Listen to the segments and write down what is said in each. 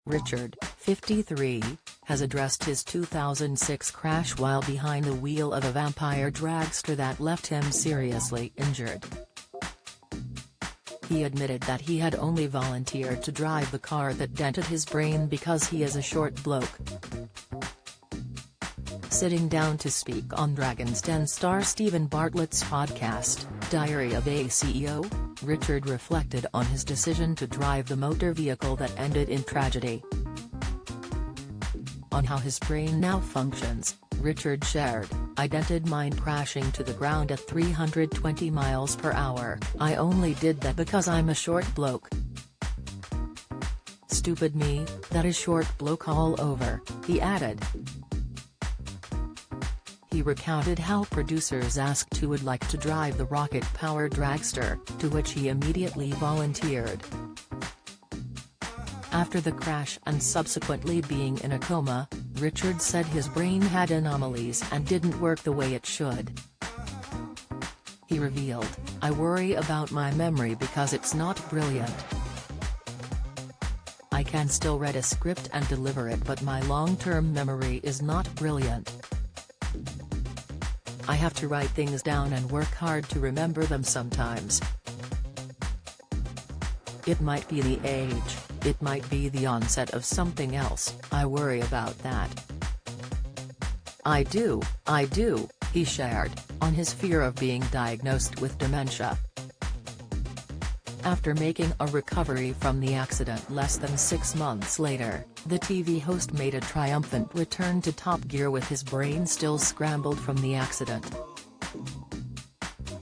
Richard, 53, has addressed his 2006 crash while behind the wheel of a vampire dragster that left him seriously injured. He admitted that he had only volunteered to drive the car that dented his brain because he is a short bloke. Sitting down to speak on Dragon's Den star Stephen Bartlett's podcast, Diary of a CEO, Richard reflected on his decision to drive the motor vehicle that ended in tragedy. On how his brain now functions, Richard shared, "I dented mine crashing to the ground at 320 miles per hour. I only did that because I'm a short bloke. Stupid me, that is short bloke all over," he added. He recounted how producers asked who would like to drive the rocket-powered dragster, to which he immediately volunteered. After the crash and subsequently being in a coma, Richard said his brain had anomalies and didn't work the way it should. He revealed, "I worry about my memory because it's not brilliant. I can still read a script and deliver it, but my long-term memory is not brilliant. I have to write things down and work hard to remember them sometimes. It might be the age, it might be the onset of something else, I worry about that. I do," he shared, on his fear of being diagnosed with dementia. After making a recovery from the accident less than 6 months later, the TV host made a triumphant return to Top Gear with his brain still scrambled from the accident.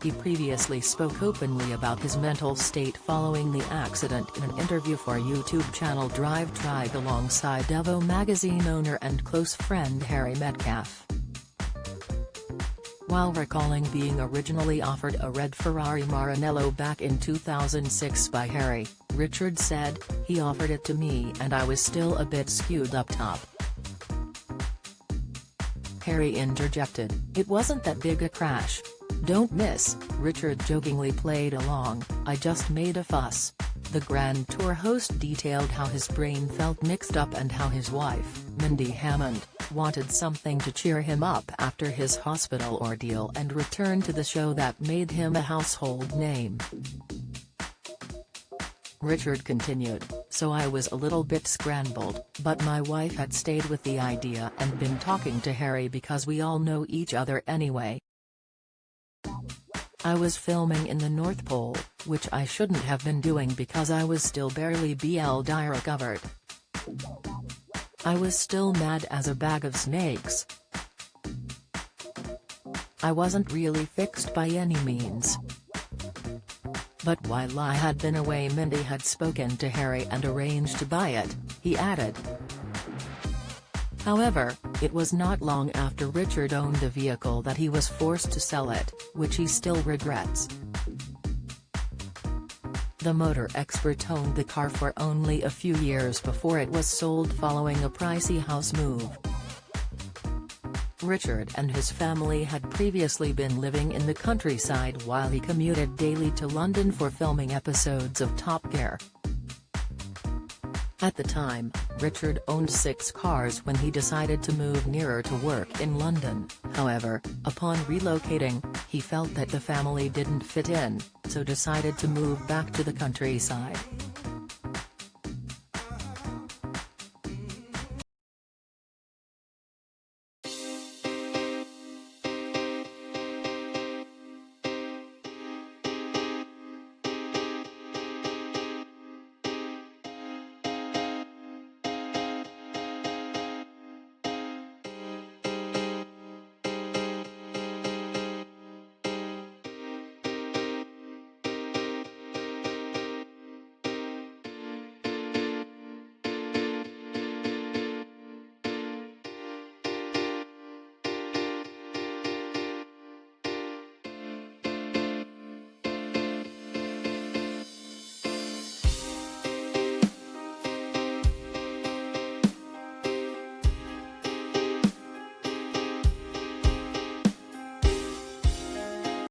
He previously spoke openly about his mental state following the accident in an interview for YouTube channel Drive Tribe alongside Devo magazine owner and close friend Harry Metcalf. While recalling being originally offered a red Ferrari Maranello back in 2006 by Harry, Richard said, "He offered it to me and I was still a bit skewed up top." Harry interjected, "It wasn't that big a crash. Don't miss," Richard jokingly played along, "I just made a fuss." The Grand Tour host detailed how his brain felt mixed up and how his wife, Mindy Hammond, wanted something to cheer him up after his hospital ordeal and return to the show that made him a household name. Richard continued, "So I was a little bit scrambled, but my wife had stayed with the idea and been talking to Harry because we all know each other anyway. I was filming in the North Pole, which I shouldn't have been doing because I was still barely BLD recovered. I was still mad as a bag of snakes. I wasn't really fixed by any means. But while I had been away, Mindy had spoken to Harry and arranged to buy it," he added. However, it was not long after Richard owned the vehicle that he was forced to sell it, which he still regrets. The motor expert owned the car for only a few years before it was sold following a pricey house move. Richard and his family had previously been living in the countryside while he commuted daily to London for filming episodes of Top Gear. At the time, Richard owned 6 cars when he decided to move nearer to work in London. However, upon relocating, he felt that the family didn't fit in, so decided to move back to the countryside.